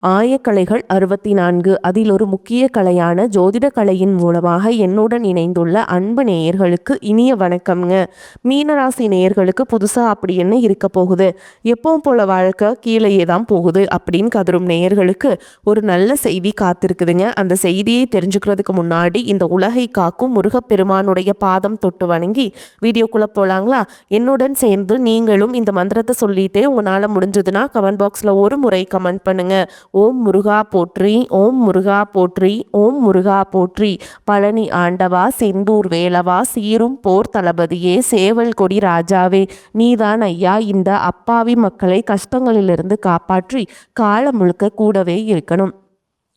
ஆயக்கலைகள் 64 அதில் ஒரு முக்கிய கலையான ஜோதிட கலையின் மூலமாக என்னுடன் இணைந்துள்ள அன்பு நேயர்களுக்கு இனிய வணக்கம்ங்க. மீனராசி நேயர்களுக்கு புதுசா அப்படி என்ன இருக்க போகுது, எப்பவும் போல வாழ்க்கை கீழேயே தான் போகுது அப்படின்னு கதரும் நேயர்களுக்கு ஒரு நல்ல செய்தி காத்திருக்குதுங்க. அந்த செய்தியை தெரிஞ்சுக்கிறதுக்கு முன்னாடி இந்த உலகை காக்கும் முருகப்பெருமானுடைய பாதம் தொட்டு வணங்கி வீடியோக்குள்ள போலாங்களா? என்னுடன் சேர்ந்து நீங்களும் இந்த மந்திரத்தை சொல்லிட்டு உங்களால முடிஞ்சதுன்னா கமெண்ட் பாக்ஸ்ல ஒரு முறை கமெண்ட் பண்ணுங்க. ஓம் முருகா போற்றி, ஓம் முருகா போற்றி, ஓம் முருகா போற்றி. பழனி ஆண்டவா, செந்தூர் வேலவா, சீரும் போர் தளபதியே, சேவல் கொடி ராஜாவே, நீதான் ஐயா இந்த அப்பாவி மக்களை கஷ்டங்களிலிருந்து காப்பாற்றி காலம் முழுக்க கூடவே இருக்கணும்.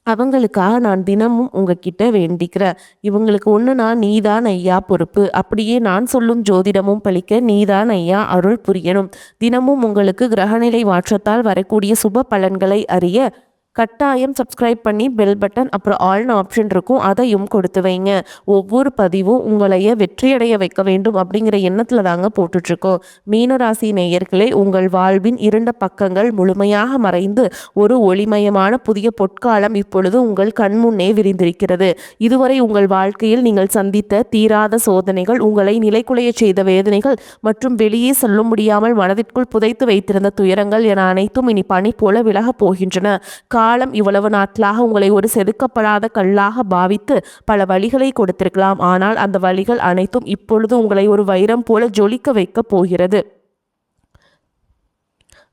அவங்களுக்காக நான் தினமும் உங்ககிட்ட வேண்டிக்கிறேன். இவங்களுக்கு ஒன்றுனா நீதான் ஐயா பொறுப்பு. அப்படியே நான் சொல்லும் ஜோதிடமும் பலிக்க நீதான் ஐயா அருள் புரியணும். தினமும் உங்களுக்கு கிரகநிலை மாற்றத்தால் வரக்கூடிய சுப பலன்களை அறிய கட்டாயம் சப்ஸ்கிரைப் பண்ணி பெல் பட்டன் அப்புறம் ஆல்னு ஆப்ஷன் இருக்கும், அதையும் கொடுத்து வைங்க. ஒவ்வொரு பதிவும் உங்களைய வெற்றியடைய வைக்க வேண்டும் அப்படிங்கிற எண்ணத்தில் தாங்க போட்டுட்ருக்கோம். மீனராசி நேயர்களே, உங்கள் வாழ்வின் இருண்ட பக்கங்கள் முழுமையாக மறைந்து ஒரு ஒளிமயமான புதிய பொற்காலம் இப்பொழுது உங்கள் கண்முன்னே விரிந்திருக்கிறது. இதுவரை உங்கள் வாழ்க்கையில் நீங்கள் சந்தித்த தீராத சோதனைகள், உங்களை நிலைக்குலைய செய்த வேதனைகள் மற்றும் வெளியே சொல்ல முடியாமல் மனதிற்குள் புதைத்து வைத்திருந்த துயரங்கள் என அனைத்தும் இனி பனி போல விலகப் போகின்றன. காலம் இவ்வளவு நாட்களாக உங்களை ஒரு செதுக்கப்படாத கல்லாக பாவித்து பல வழிகளை கொடுத்திருக்கலாம். ஆனால் அந்த வழிகள் அனைத்தும் இப்பொழுது உங்களை ஒரு வைரம் போல ஜொலிக்க வைக்க போகிறது.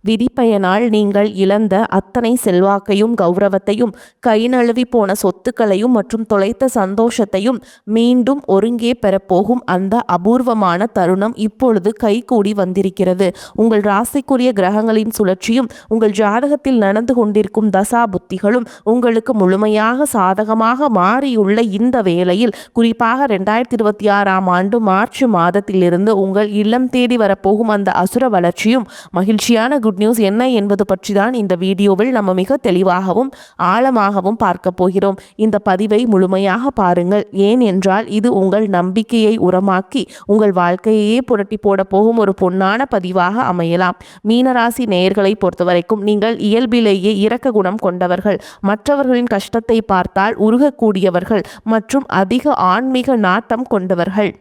விதிப்பயனால் நீங்கள் இழந்த அத்தனை செல்வாக்கையும் கௌரவத்தையும், கை நழுவி போன சொத்துக்களையும் மற்றும் தொலைத்த சந்தோஷத்தையும் மீண்டும் ஒருங்கே பெறப்போகும் அந்த அபூர்வமான தருணம் இப்பொழுது கைகூடி வந்திருக்கிறது. உங்கள் ராசிக்குரிய கிரகங்களின் சுழற்சியும் உங்கள் ஜாதகத்தில் நடந்து கொண்டிருக்கும் தசா புத்திகளும் உங்களுக்கு முழுமையாக சாதகமாக மாறியுள்ள இந்த வேளையில், குறிப்பாக 2026ஆம் ஆண்டு மார்ச் மாதத்திலிருந்து உங்கள் இல்லம் தேடி வரப்போகும் அந்த அசுர வளர்ச்சியும் மகிழ்ச்சியான குட் நியூஸ் என்ன என்பது பற்றி தான் இந்த வீடியோவில் நம்ம மிக தெளிவாகவும் ஆழமாகவும் பார்க்க போகிறோம். இந்த பதிவை முழுமையாக பாருங்கள். ஏன் என்றால் இது உங்கள் நம்பிக்கையை உரமாக்கி உங்கள் வாழ்க்கையே புரட்டி போட போகும் ஒரு பொன்னான பதிவாக அமையலாம். மீனராசி நேயர்களை பொறுத்தவரைக்கும் நீங்கள் இயல்பிலேயே இரக்க குணம் கொண்டவர்கள், மற்றவர்களின் கஷ்டத்தை பார்த்தால் உருகக்கூடியவர்கள் மற்றும் அதிக ஆன்மீக நாட்டம் கொண்டவர்கள்.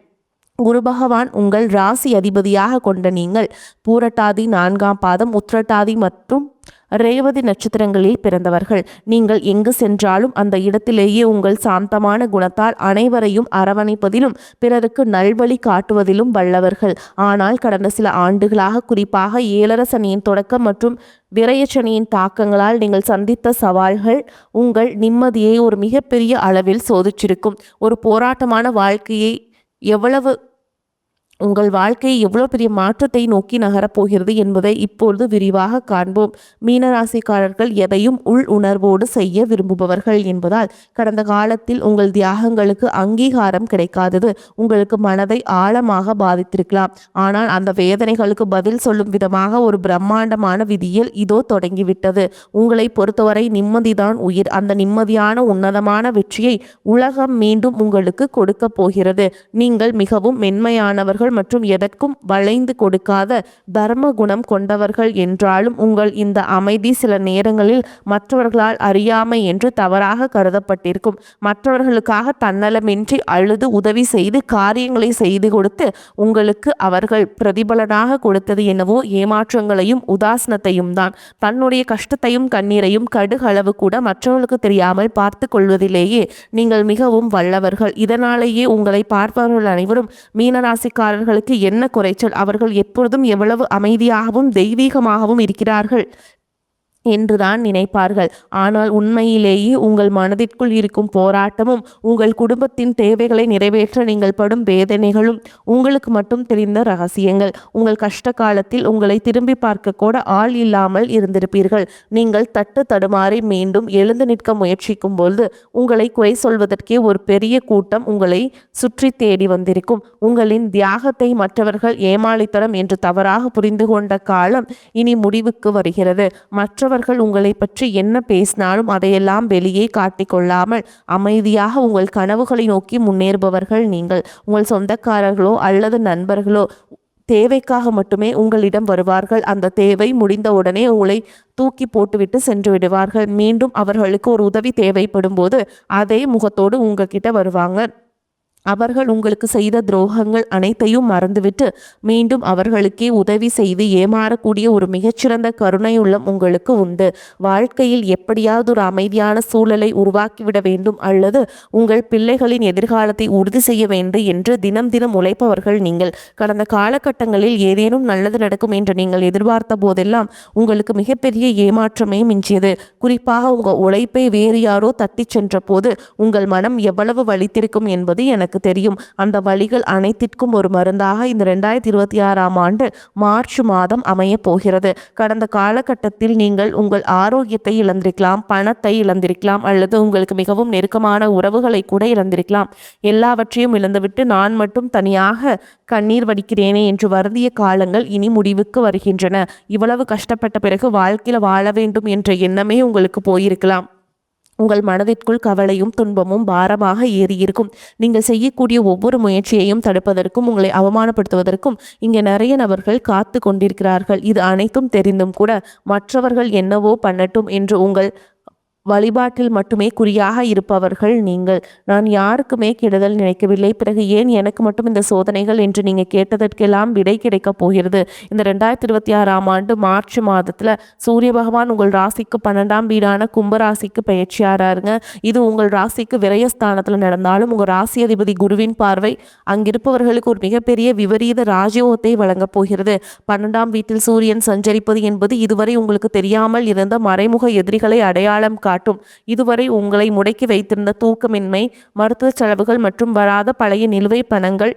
குரு பகவான் உங்கள் ராசி அதிபதியாக கொண்ட நீங்கள் பூரட்டாதி 4ஆம் பாதம், உத்திரட்டாதி மற்றும் ரேவதி நட்சத்திரங்களில் பிறந்தவர்கள். நீங்கள் எங்கு சென்றாலும் அந்த இடத்திலேயே உங்கள் சாந்தமான குணத்தால் அனைவரையும் அரவணைப்பதிலும் பிறருக்கு நல்வழி காட்டுவதிலும் வல்லவர்கள். ஆனால் கடந்த சில ஆண்டுகளாக, குறிப்பாக 7 சனியின் தொடக்கம் மற்றும் விரயச்சனியின் தாக்கங்களால் நீங்கள் சந்தித்த சவால்கள் உங்கள் நிம்மதியை ஒரு மிகப்பெரிய அளவில் சோதிச்சிருக்கும். ஒரு போராட்டமான வாழ்க்கையை உங்கள் வாழ்க்கை எவ்வளோ பெரிய மாற்றத்தை நோக்கி நகரப்போகிறது என்பதை இப்பொழுது விரிவாக காண்போம். மீனராசிக்காரர்கள் எதையும் உள் உணர்வோடு செய்ய விரும்புபவர்கள் என்பதால் கடந்த காலத்தில் உங்கள் தியாகங்களுக்கு அங்கீகாரம் கிடைக்காதது உங்களுக்கு மனதை ஆழமாக பாதித்திருக்கலாம். ஆனால் அந்த வேதனைகளுக்கு பதில் சொல்லும் விதமாக ஒரு பிரம்மாண்டமான விதியில் இதோ தொடங்கிவிட்டது. உங்களை பொறுத்தவரை நிம்மதிதான் உயிர். அந்த நிம்மதியான உன்னதமான வெற்றியை உலகம் மீண்டும் உங்களுக்கு கொடுக்க போகிறது. நீங்கள் மிகவும் மென்மையானவர்கள் மற்றும் எதற்கும் வளைந்து கொடுக்காத தர்ம குணம் கொண்டவர்கள் என்றாலும் உங்கள் இந்த அமைதி சில நேரங்களில் மற்றவர்களால் அறியாமை என்று தவறாக கருதப்பட்டிருக்கும். மற்றவர்களுக்காக தன்னலமின்றி அழுது உதவி செய்து காரியங்களை செய்து கொடுத்து உங்களுக்கு அவர்கள் பிரதிபலனாக கொடுத்தது என்னவோ ஏமாற்றங்களையும் உதாசனத்தையும் தான். தன்னுடைய கஷ்டத்தையும் கண்ணீரையும் கடுகளவு கூட மற்றவர்களுக்கு தெரியாமல் பார்த்து கொள்வதிலேயே நீங்கள் மிகவும் வல்லவர்கள். இதனாலேயே உங்களை பார்ப்பவர்கள் அனைவரும் மீனராசிக்காரர்களுக்கு என்ன குறைச்சல், அவர்கள் எப்பொழுதும் எவ்வளவு அமைதியாகவும் தெய்வீகமாகவும் இருக்கிறார்கள் என்றுதான் நினைப்பார்கள். ஆனால் உண்மையிலேயே உங்கள் மனதிற்குள் இருக்கும் போராட்டமும் உங்கள் குடும்பத்தின் தேவைகளை நிறைவேற்ற நீங்கள் படும் வேதனைகளும் உங்களுக்கு மட்டும் தெரிந்த ரகசியங்கள். உங்கள் கஷ்ட காலத்தில் உங்களை திரும்பி பார்க்க கூட ஆள் இல்லாமல் இருந்திருப்பீர்கள். நீங்கள் தட்டு தடுமாறி மீண்டும் எழுந்து நிற்க முயற்சிக்கும் பொழுது உங்களை குறை சொல்வதற்கே ஒரு பெரிய கூட்டம் உங்களை சுற்றி தேடி வந்திருக்கும். உங்களின் தியாகத்தை மற்றவர்கள் ஏமாளித்தனம் என்று தவறாக புரிந்து கொண்ட காலம் இனி முடிவுக்கு வருகிறது. மற்றவர்கள் உங்களை பற்றி என்ன பேசினாலும் அதையெல்லாம் வெளியே காட்டிக்கொள்ளாமல் அமைதியாக உங்கள் கனவுகளை நோக்கி முன்னேறுபவர்கள் நீங்கள். உங்கள் சொந்தக்காரர்களோ அல்லது நண்பர்களோ தேவைக்காக மட்டுமே உங்களிடம் வருவார்கள். அந்த தேவை முடிந்தவுடனே உங்களை தூக்கி போட்டுவிட்டு சென்று விடுவார்கள். மீண்டும் அவர்களுக்கு ஒரு உதவி தேவைப்படும் போது அதே முகத்தோடு உங்ககிட்ட வருவாங்க. அவர்கள் உங்களுக்கு செய்த துரோகங்கள் அனைத்தையும் மறந்துவிட்டு மீண்டும் அவர்களுக்கே உதவி செய்து ஏமாறக்கூடிய ஒரு மிகச்சிறந்த கருணை உள்ளம் உங்களுக்கு உண்டு. வாழ்க்கையில் எப்படியாவது ஒரு அமைதியான சூழலை உருவாக்கிவிட வேண்டும் அல்லது உங்கள் பிள்ளைகளின் எதிர்காலத்தை உறுதி செய்ய வேண்டும் என்று தினம் தினம் உழைப்பவர்கள் நீங்கள். கடந்த காலகட்டங்களில் ஏதேனும் நல்லது நடக்கும் என்று நீங்கள் எதிர்பார்த்த போதெல்லாம் உங்களுக்கு மிகப்பெரிய ஏமாற்றமே மிஞ்சியது. குறிப்பாக உங்கள் உழைப்பை வேறு யாரோ தட்டி சென்ற போது உங்கள் மனம் எவ்வளவு வலித்திருக்கும் என்பது எனக்கு தெரியும். அந்த வழிகள் அனைத்திற்கும் ஒரு மருந்தாக இந்த 2026ஆம் ஆண்டு மார்ச் மாதம் அமைய போகிறது. கடந்த காலகட்டத்தில் நீங்கள் உங்கள் ஆரோக்கியத்தை இழந்திருக்கலாம், பணத்தை இழந்திருக்கலாம், அல்லது உங்களுக்கு மிகவும் நெருக்கமான உறவுகளை கூட இழந்திருக்கலாம். எல்லாவற்றையும் இழந்துவிட்டு நான் மட்டும் தனியாக கண்ணீர் வடிக்கிறேனே என்று வருந்திய காலங்கள் இனி முடிவுக்கு வருகின்றன. இவ்வளவு கஷ்டப்பட்ட பிறகு வாழ்க்கையில் வாழ வேண்டும் என்ற எண்ணமே உங்களுக்கு போயிருக்கலாம். உங்கள் மனதிற்குள் கவலையும் துன்பமும் பாரமாக ஏறியிருக்கும். நீங்கள் செய்யக்கூடிய ஒவ்வொரு முயற்சியையும் தடுப்பதற்கும் உங்களை அவமானப்படுத்துவதற்கும் இங்கே நிறைய நபர்கள் காத்து கொண்டிருக்கிறார்கள். இது அனைத்தும் தெரிந்தும் கூட மற்றவர்கள் என்னவோ பண்ணட்டும் என்று உங்கள் வழிபாட்டில் மட்டுமே குறியாக இருப்பவர்கள் நீங்கள். நான் யாருக்குமே கெடுதல் நினைக்கவில்லை, பிறகு ஏன் எனக்கு மட்டும் இந்த சோதனைகள் என்று நீங்கள் கேட்டதற்கெல்லாம் விடை கிடைக்கப் போகிறது. இந்த 2026ஆம் ஆண்டு மார்ச் மாதத்தில் சூரிய பகவான் உங்கள் ராசிக்கு 12ஆம் வீடான கும்பராசிக்கு பயிற்சியாராருங்க. இது உங்கள் ராசிக்கு விரயஸ்தானத்தில் நடந்தாலும் உங்கள் ராசி அதிபதி குருவின் பார்வை அங்கிருப்பவர்களுக்கு ஒரு மிகப்பெரிய விபரீத ராஜயோகத்தை வழங்கப் போகிறது. 12ஆம் வீட்டில் சூரியன் சஞ்சரிப்பது என்பது இதுவரை உங்களுக்கு தெரியாமல் இருந்த மறைமுக எதிரிகளை அடையாளம் காட்டும். இதுவரை உங்களை முடக்கி வைத்திருந்த தூக்கமின்மை, மருத்துவ செலவுகள் மற்றும் வராத பழைய நிலுவை பணங்கள்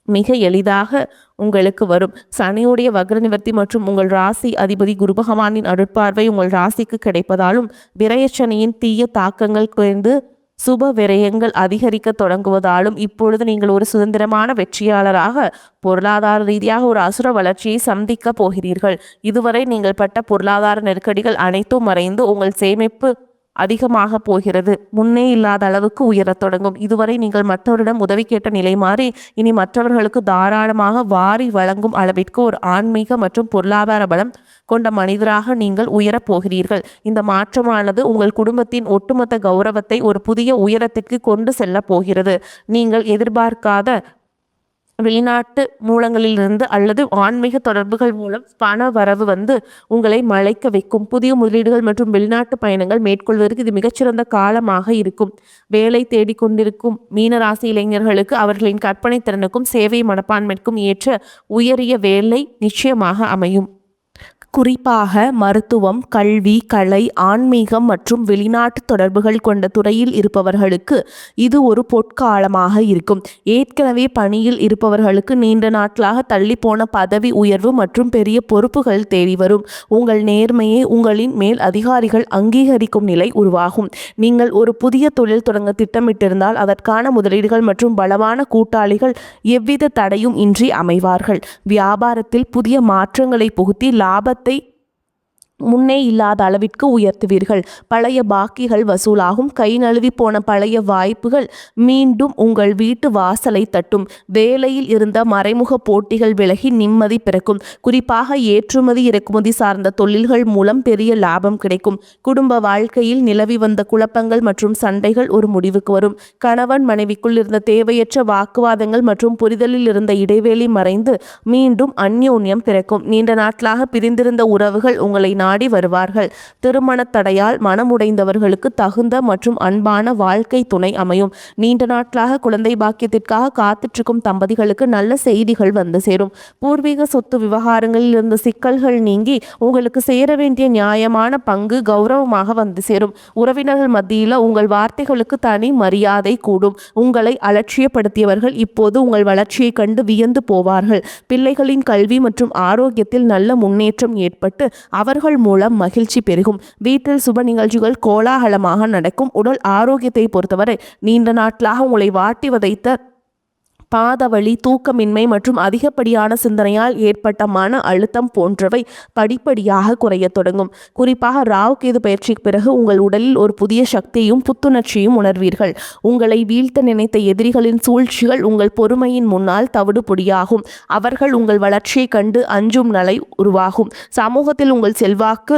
மிக எளிதாக உங்களுக்கு வரும். சனியுடைய வக்ர நிவர்த்தி மற்றும் உங்கள் ராசி அதிபதி குரு பகவானின் அருட்பார்வை உங்கள் ராசிக்கு கிடைப்பதாலும் விரயச்சனியின் தீய தாக்கங்கள் குறைந்து சுப விரயங்கள் அதிகரிக்க தொடங்குவதாலும் இப்பொழுது நீங்கள் ஒரு சுதந்திரமான வெற்றியாளராக பொருளாதார ரீதியாக ஒரு அசுர வளர்ச்சியை சந்திக்க போகிறீர்கள். இதுவரை நீங்கள் பட்ட பொருளாதார நெருக்கடிகள் அனைத்தும் மறைந்து உங்கள் சேமிப்பு அதிகமாக போகிறது. முன்னே இல்லாத அளவுக்கு உயரத் தொடங்கும். இதுவரை நீங்கள் மற்றவரிடம் உதவி கேட்ட நிலை மாறி இனி மற்றவர்களுக்கு தாராளமாக வாரி வழங்கும் அளவிற்கு ஒரு ஆன்மீக மற்றும் பொருளாதார பலம் கொண்ட மனிதராக நீங்கள் உயரப் போகிறீர்கள். இந்த மாற்றமானது உங்கள் குடும்பத்தின் ஒட்டுமொத்த கௌரவத்தை ஒரு புதிய உயரத்திற்கு கொண்டு செல்ல போகிறது. நீங்கள் எதிர்பார்க்காத வெளிநாட்டு மூலங்களிலிருந்து அல்லது ஆன்மீக தொடர்புகள் மூலம் பண வரவு வந்து உங்களை மலைக்க வைக்கும். புதிய முதலீடுகள் மற்றும் வெளிநாட்டு பயணங்கள் மேற்கொள்வதற்கு இது மிகச்சிறந்த காலமாக இருக்கும். வேலை தேடிக்கொண்டிருக்கும் மீனராசி இளைஞர்களுக்கு அவர்களின் கற்பனை திறனுக்கும் சேவை மனப்பான்மைக்கும் ஏற்ற உயரிய வேலை நிச்சயமாக அமையும். குறிப்பாக மருத்துவம், கல்வி, கலை, ஆன்மீகம் மற்றும் வெளிநாட்டு தொடர்புகள் கொண்ட துறையில் இருப்பவர்களுக்கு இது ஒரு பொற்காலமாக இருக்கும். ஏற்கனவே பணியில் இருப்பவர்களுக்கு நீண்ட நாட்களாக தள்ளிப்போன பதவி உயர்வு மற்றும் பெரிய பொறுப்புகள் தேடி வரும். உங்கள் நேர்மையை உங்களின் மேல் அதிகாரிகள் அங்கீகரிக்கும் நிலை உருவாகும். நீங்கள் ஒரு புதிய தொழில் தொடங்க திட்டமிட்டிருந்தால் அதற்கான முதலீடுகள் மற்றும் பலமான கூட்டாளிகள் எவ்வித தடையும் இன்றி அமைவார்கள். வியாபாரத்தில் புதிய மாற்றங்களை புகுத்தி லாபத்தை முன்னே இல்லாத அளவிற்கு உயர்த்துவீர்கள். பழைய பாக்கிகள் வசூலாகும். கை நழுவி போன பழைய வாய்ப்புகள் மீண்டும் உங்கள் வீட்டு வாசலை தட்டும். வேலையில் இருந்த மறைமுக போட்டிகள் விலகி நிம்மதி பிறக்கும். குறிப்பாக ஏற்றுமதி இறக்குமதி சார்ந்த தொழில்கள் மூலம் பெரிய லாபம் கிடைக்கும். குடும்ப வாழ்க்கையில் நிலவி வந்த குழப்பங்கள் மற்றும் சண்டைகள் ஒரு முடிவுக்கு வரும். கணவன் மனைவிக்குள் இருந்த தேவையற்ற வாக்குவாதங்கள் மற்றும் புரிதலில் இருந்த இடைவெளி மறைந்து மீண்டும் அந்யோன்யம் பிறக்கும். நீண்ட நாட்களாக பிரிந்திருந்த உறவுகள் உங்களை நாடி வருவார்கள். திருமண தடையால் மனமுடைந்தவர்களுக்கு தகுந்த மற்றும் அன்பான வாழ்க்கை துணை அமையும். நீண்ட நாட்களாக குழந்தை பாக்கியத்திற்காக காத்துற்றிருக்கும் தம்பதிகளுக்கு நல்ல செய்திகள் வந்து சேரும். பூர்வீக சொத்து விவகாரங்களில் இருந்த சிக்கல்கள் நீங்கி உங்களுக்கு சேர வேண்டிய நியாயமான பங்கு கௌரவமாக வந்து சேரும். உறவினர்கள் மத்தியில் உங்கள் வார்த்தைகளுக்கு தனி மரியாதை கூடும். உங்களை அலட்சியப்படுத்தியவர்கள் இப்போது உங்கள் வளர்ச்சியை கண்டு வியந்து போவார்கள். பிள்ளைகளின் கல்வி மற்றும் ஆரோக்கியத்தில் நல்ல முன்னேற்றம் ஏற்பட்டு அவர்கள் மூலம் மகிழ்ச்சி பெருகும். வீட்டில் சுப நிகழ்ச்சிகள் கோலாகலமாக நடக்கும். உடல் ஆரோக்கியத்தை பொறுத்தவரை நீண்ட நாட்களாக உங்களை வாட்டி வதைத்த பாதவலி, தூக்கமின்மை மற்றும் அதிகப்படியான சிந்தனையால் ஏற்பட்ட மன அழுத்தம் போன்றவை படிப்படியாக குறையத் தொடங்கும். குறிப்பாக ராகு கேது பயிற்சிக்கு பிறகு உங்கள் உடலில் ஒரு புதிய சக்தியையும் புத்துணர்ச்சியும் உணர்வீர்கள். உங்களை வீழ்த்த நினைத்த எதிரிகளின் சூழ்ச்சிகள் உங்கள் பொறுமையின் முன்னால் தவிடுபொடியாகும். அவர்கள் உங்கள் வளர்ச்சியைக் கண்டு அஞ்சும் நிலை உருவாகும். சமூகத்தில் உங்கள் செல்வாக்கு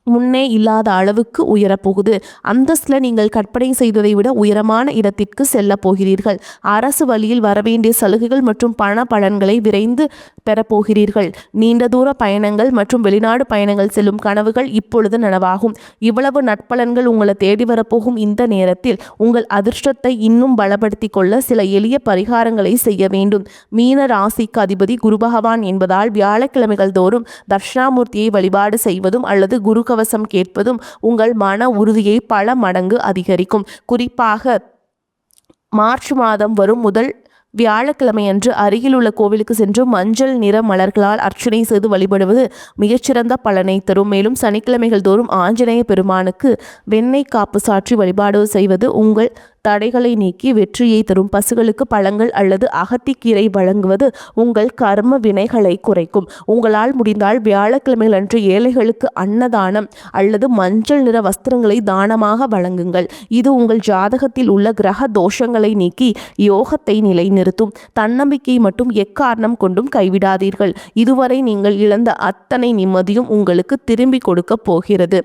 முன்னே இல்லாத அளவுக்கு உயரப்போகுது. அந்தஸ்தில் நீங்கள் கற்பனை செய்ததை விட உயரமான இடத்திற்கு செல்ல போகிறீர்கள். அரசு வழியில் வரவேண்டிய சலுகைகள் மற்றும் பண பலன்களை விரைந்து பெறப்போகிறீர்கள். நீண்ட தூர பயணங்கள் மற்றும் வெளிநாடு பயணங்கள் செல்லும் கனவுகள் இப்பொழுது நனவாகும். இவ்வளவு நட்பலன்கள் உங்களை தேடி வரப்போகும் இந்த நேரத்தில் உங்கள் அதிர்ஷ்டத்தை இன்னும் பலப்படுத்தி கொள்ள சில எளிய பரிகாரங்களை செய்ய வேண்டும். மீன ராசிக்கு அதிபதி குரு பகவான் என்பதால் வியாழக்கிழமைகள் தோறும் தட்சிணாமூர்த்தியை வழிபாடு செய்வதும் அல்லது குரு கவசம் கேட்பதும் உங்கள் மன உறுதியை பல மடங்கு அதிகரிக்கும். குறிப்பாக மார்ச் மாதம் வரும் முதல் வியாழக்கிழமையன்று அருகில் உள்ள கோவிலுக்கு சென்று மஞ்சள் நிற மலர்களால் அர்ச்சனை செய்து வழிபடுவது மிகச்சிறந்த பலனை தரும். மேலும் சனிக்கிழமைகள் தோறும் ஆஞ்சநேய பெருமானுக்கு வெண்ணெய் காப்பு சாற்றி வழிபாடு செய்வது உங்கள் தடைகளை நீக்கி வெற்றியை தரும். பசுகளுக்கு பழங்கள் அல்லது அகத்திக்கீரை வழங்குவது உங்கள் கர்ம வினைகளை குறைக்கும். உங்களால் முடிந்தால் வியாழக்கிழமைகள் அன்று ஏழைகளுக்கு அன்னதானம் அல்லது மஞ்சள் நிற வஸ்திரங்களை தானமாக வழங்குங்கள். இது உங்கள் ஜாதகத்தில் உள்ள கிரக தோஷங்களை நீக்கி யோகத்தை நிலைநிறுத்தும். தன்னம்பிக்கை மட்டும் எக்காரணம் கொண்டும் கைவிடாதீர்கள். இதுவரை நீங்கள் இழந்த அத்தனை நிம்மதியும் உங்களுக்கு திரும்பி கொடுக்க போகிறது.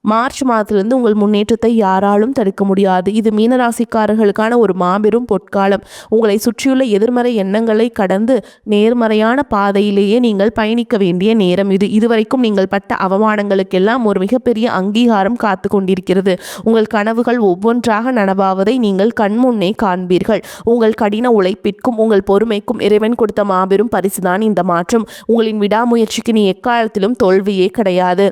மார்ச் மாதத்திலிருந்து உங்கள் முன்னேற்றத்தை யாராலும் தடுக்க முடியாது. இது மீனராசிக்காரர்களுக்கான ஒரு மாபெரும் பொற்காலம். உங்களை சுற்றியுள்ள எதிர்மறை எண்ணங்களை கடந்து நேர்மறையான பாதையிலேயே நீங்கள் பயணிக்க வேண்டிய நேரம் இது. இதுவரைக்கும் நீங்கள் பட்ட அவமானங்களுக்கெல்லாம் ஒரு மிகப்பெரிய அங்கீகாரம் காத்து கொண்டிருக்கிறது. உங்கள் கனவுகள் ஒவ்வொன்றாக நனவாவதை நீங்கள் கண்முன்னே காண்பீர்கள். உங்கள் கடின உழைப்பிற்கும் உங்கள் பொறுமைக்கும் இறைவன் கொடுத்த மாபெரும் பரிசுதான் இந்த மாற்றம். உங்களின் விடாமுயற்சிக்கு நீ எக்காலத்திலும் தோல்வியே கிடையாது.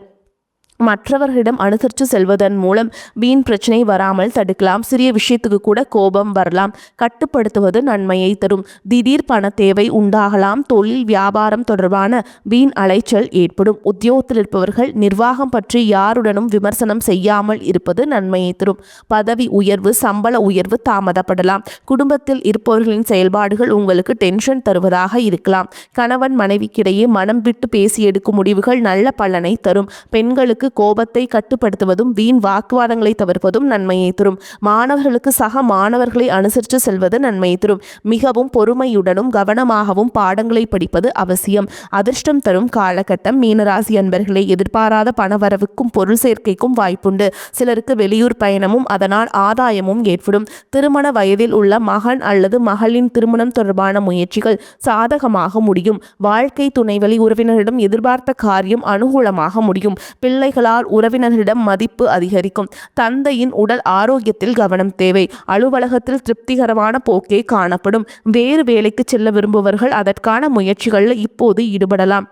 மற்றவர்களிடம் அனுசரித்து செல்வதன் மூலம் வீண் பிரச்சனை வராமல் தடுக்கலாம். சிறிய விஷயத்துக்கு கூட கோபம் வரலாம். கட்டுப்படுத்துவது நன்மையை தரும். திடீர் பண தேவை உண்டாகலாம். தொழில் வியாபாரம் தொடர்பான வீண் அலைச்சல் ஏற்படும். உத்தியோகத்தில் இருப்பவர்கள் நிர்வாகம் பற்றி யாருடனும் விமர்சனம் செய்யாமல் இருப்பது நன்மையை தரும். பதவி உயர்வு, சம்பள உயர்வு தாமதப்படலாம். குடும்பத்தில் இருப்பவர்களின் செயல்பாடுகள் உங்களுக்கு டென்ஷன் தருவதாக இருக்கலாம். கணவன் மனைவிக்கிடையே மனம் விட்டு பேசி எடுக்கும் முடிவுகள் நல்ல பலனை தரும். பெண்களுக்கு கோபத்தை கட்டுப்படுத்துவதும் வீண் வாக்குவாதங்களை தவிர்ப்பதும் நன்மையை தரும். மாணவர்களுக்கு சக மாணவர்களை அனுசரித்து செல்வது நன்மையை தரும். மிகவும் பொறுமையுடனும் கவனமாகவும் பாடங்களை படிப்பது அவசியம். அதிர்ஷ்டம் தரும் காலகட்டம். மீனராசி அன்பர்களே, எதிர்பாராத பணவரவுக்கும் பொருள் சேர்க்கைக்கும் வாய்ப்புண்டு. சிலருக்கு வெளியூர் பயணமும் அதனால் ஆதாயமும் ஏற்படும். திருமண வயதில் உள்ள மகன் அல்லது மகளின் திருமணம் தொடர்பான முயற்சிகள் சாதகமாக முடியும். வாழ்க்கை துணைவழி உறவினரிடம் எதிர்பார்த்த காரியம் அனுகூலமாக முடியும். பிள்ளைகளால் உறவினர்களிடம் மதிப்பு அதிகரிக்கும். தந்தையின் உடல் ஆரோக்கியத்தில் கவனம் தேவை. அலுவலகத்தில் திருப்திகரமான போக்கே காணப்படும். வேறு வேலைக்கு செல்ல விரும்புபவர்கள் அதற்கான முயற்சிகளில் இப்போது ஈடுபடலாம்.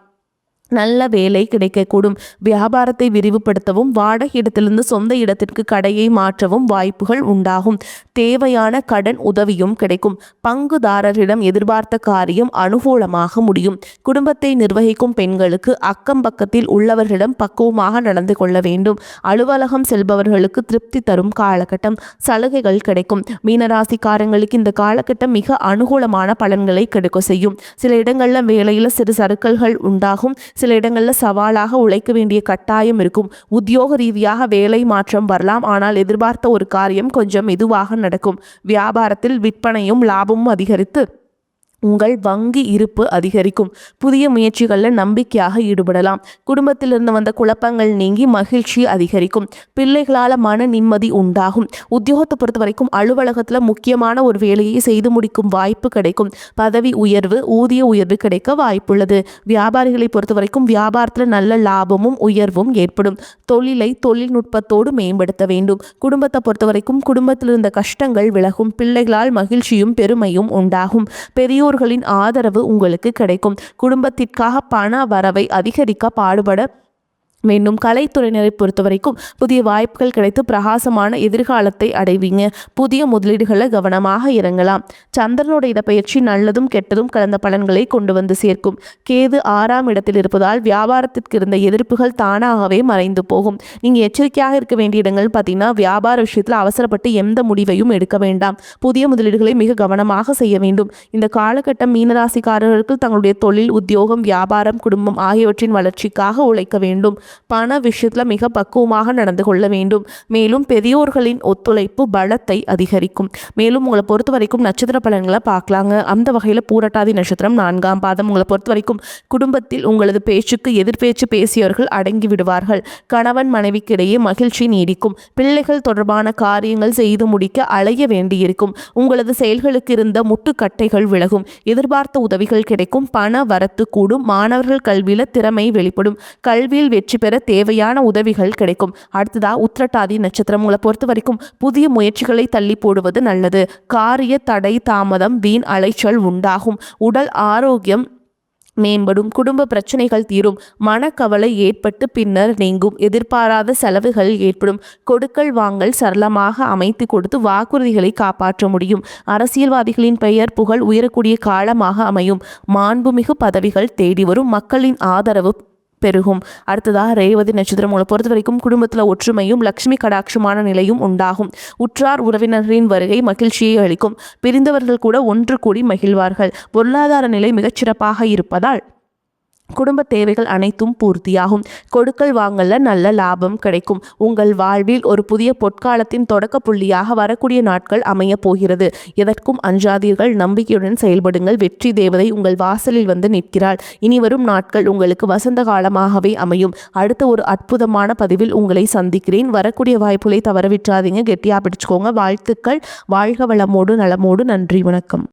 நல்ல வேலை கிடைக்கக்கூடும். வியாபாரத்தை விரிவுபடுத்தவும் வாடகை இடத்திலிருந்து சொந்த இடத்திற்கு கடையை மாற்றவும் வாய்ப்புகள் உண்டாகும். தேவையான கடன் உதவியும் கிடைக்கும். பங்குதாரரிடம் எதிர்பார்த்த காரியம் அனுகூலமாக முடியும். குடும்பத்தை நிர்வகிக்கும் பெண்களுக்கு அக்கம் பக்கத்தில் உள்ளவர்களிடம் பக்குவமாக நடந்து கொள்ள வேண்டும். அலுவலகம் செல்பவர்களுக்கு திருப்தி தரும் காலகட்டம். சலுகைகள் கிடைக்கும். மீனராசிக்காரங்களுக்கு இந்த காலகட்டம் மிக அனுகூலமான பலன்களை கிடைக்க செய்யும். சில இடங்களில் வேலையில் சிறு சறுக்கல்கள் உண்டாகும். சில இடங்களில் சவாலாக உழைக்க வேண்டிய கட்டாயம் இருக்கும். உத்தியோக ரீதியாக வேலை மாற்றம் வரலாம். ஆனால் எதிர்பார்த்த ஒரு காரியம் கொஞ்சம் மெதுவாக நடக்கும். வியாபாரத்தில் விற்பனையும் லாபமும் அதிகரித்து உங்கள் வங்கி இருப்பு அதிகரிக்கும். புதிய முயற்சிகளில் நம்பிக்கையாக ஈடுபடலாம். குடும்பத்திலிருந்து வந்த குழப்பங்கள் நீங்கி மகிழ்ச்சி அதிகரிக்கும். பிள்ளைகளால் மன நிம்மதி உண்டாகும். உத்தியோகத்தை பொறுத்த வரைக்கும் அலுவலகத்தில் முக்கியமான ஒரு வேலையை செய்து முடிக்கும் வாய்ப்பு கிடைக்கும். பதவி உயர்வு, ஊதிய உயர்வு கிடைக்க வாய்ப்புள்ளது. வியாபாரிகளை பொறுத்த வரைக்கும் வியாபாரத்தில் நல்ல லாபமும் உயர்வும் ஏற்படும். தொழிலை தொழில்நுட்பத்தோடு மேம்படுத்த வேண்டும். குடும்பத்தை பொறுத்த வரைக்கும் குடும்பத்தில் இருந்த கஷ்டங்கள் விலகும். பிள்ளைகளால் மகிழ்ச்சியும் பெருமையும் உண்டாகும். பெரியோர்களின் ஆதரவு உங்களுக்கு கிடைக்கும். குடும்பத்திற்காக பண வரவை அதிகரிக்க பாடுபட வேண்டும். கலைத்துறையினரை பொறுத்த வரைக்கும் புதிய வாய்ப்புகள் கிடைத்து பிரகாசமான எதிர்காலத்தை அடைவீங்க. புதிய முதலீடுகளை கவனமாக இறங்கலாம். சந்திரனுடைய இடப்பெயர்ச்சி நல்லதும் கெட்டதும் கலந்த பலன்களை கொண்டு வந்து சேர்க்கும். கேது 6ஆம் இடத்தில் இருப்பதால் வியாபாரத்திற்கு இருந்த எதிர்ப்புகள் தானாகவே மறைந்து போகும். நீங்கள் எச்சரிக்கையாக இருக்க வேண்டிய இடங்கள் பார்த்தீங்கன்னா, வியாபார விஷயத்தில் அவசரப்பட்டு எந்த முடிவையும் எடுக்க வேண்டாம். புதிய முதலீடுகளை மிக கவனமாக செய்ய வேண்டும். இந்த காலகட்டம் மீனராசிக்காரர்களுக்கு தங்களுடைய தொழில், உத்தியோகம், வியாபாரம், குடும்பம் ஆகியவற்றின் வளர்ச்சிக்காக உழைக்க வேண்டும். பண விஷயத்தில் மிக பக்குவமாக நடந்து கொள்ள வேண்டும். மேலும் பெரியோர்களின் ஒத்துழைப்பு பலத்தை அதிகரிக்கும். மேலும் உங்களை பொறுத்த வரைக்கும் நட்சத்திர பலன்களை பார்க்கலாங்க. அந்த வகையில் பூரட்டாதி நட்சத்திரம் 4ஆம் பாதம். உங்களை பொறுத்த வரைக்கும் குடும்பத்தில் உங்களது பேச்சுக்கு எதிர்பேச்சு பேசியவர்கள் அடங்கி விடுவார்கள். கணவன் மனைவிக்கிடையே மகிழ்ச்சி நீடிக்கும். பிள்ளைகள் தொடர்பான காரியங்கள் செய்து முடிக்க அலைய வேண்டியிருக்கும். உங்களது செயல்களுக்கு இருந்த முட்டுக்கட்டைகள் விலகும். எதிர்பார்த்த உதவிகள் கிடைக்கும். பண வரத்து கூடும். மாணவர்கள் கல்வியில் திறமை வெளிப்படும். கல்வியில் வெற்றி பெற தேவையான உதவிகள் கிடைக்கும். அடுத்ததா உத்திரட்டாதி நட்சத்திரம். உங்களை பொறுத்த வரைக்கும் புதிய முயற்சிகளை தள்ளி போடுவது நல்லது. காரிய தடை தாமதம், வீண் அலைச்சல் உண்டாகும். உடல் ஆரோக்கியம் மேம்படும். குடும்ப பிரச்சனைகள் தீரும். மனக்கவலை ஏற்பட்டு பின்னர் நீங்கும். எதிர்பாராத செலவுகள் ஏற்படும். கொடுக்கல் வாங்கல் சரளமாக அமைத்து கொடுத்து வாக்குறுதிகளை காப்பாற்ற முடியும். அரசியல்வாதிகளின் பெயர் புகழ் உயரக்கூடிய காலமாக அமையும். மாண்புமிகு பதவிகள் தேடி வரும். மக்களின் ஆதரவு பெருகும். அடுத்ததாக ரேவதி நட்சத்திரம். உங்களை பொறுத்த வரைக்கும் குடும்பத்தில் ஒற்றுமையும் லட்சுமி கடாட்சமான நிலையும் உண்டாகும். உற்றார் உறவினரின் வருகை மகிழ்ச்சியை அளிக்கும். பிரிந்தவர்கள் கூட ஒன்று கூடி மகிழ்வார்கள். பொருளாதார நிலை மிகச்சிறப்பாக இருப்பதால் குடும்ப தேவைகள் அனைத்தும் பூர்த்தியாகும். கொடுக்கல் வாங்கல நல்ல லாபம் கிடைக்கும். உங்கள் வாழ்வில் ஒரு புதிய பொற்காலத்தின் தொடக்க புள்ளியாக வரக்கூடிய நாட்கள் அமைய போகிறது. எதற்கும் அஞ்சாதீர்கள். நம்பிக்கையுடன் செயல்படுங்கள். வெற்றி தேவதை உங்கள் வாசலில் வந்து நிற்கிறாள். இனி வரும் நாட்கள் உங்களுக்கு வசந்த காலமாகவே அமையும். அடுத்த ஒரு அற்புதமான பதிவில் உங்களை சந்திக்கிறேன். வரக்கூடிய வாய்ப்புகளை தவறவிட்டாதீங்க. கெட்டியாக பிடிச்சுக்கோங்க. வாழ்த்துக்கள். வாழ்க வளமோடு நலமோடு. நன்றி, வணக்கம்.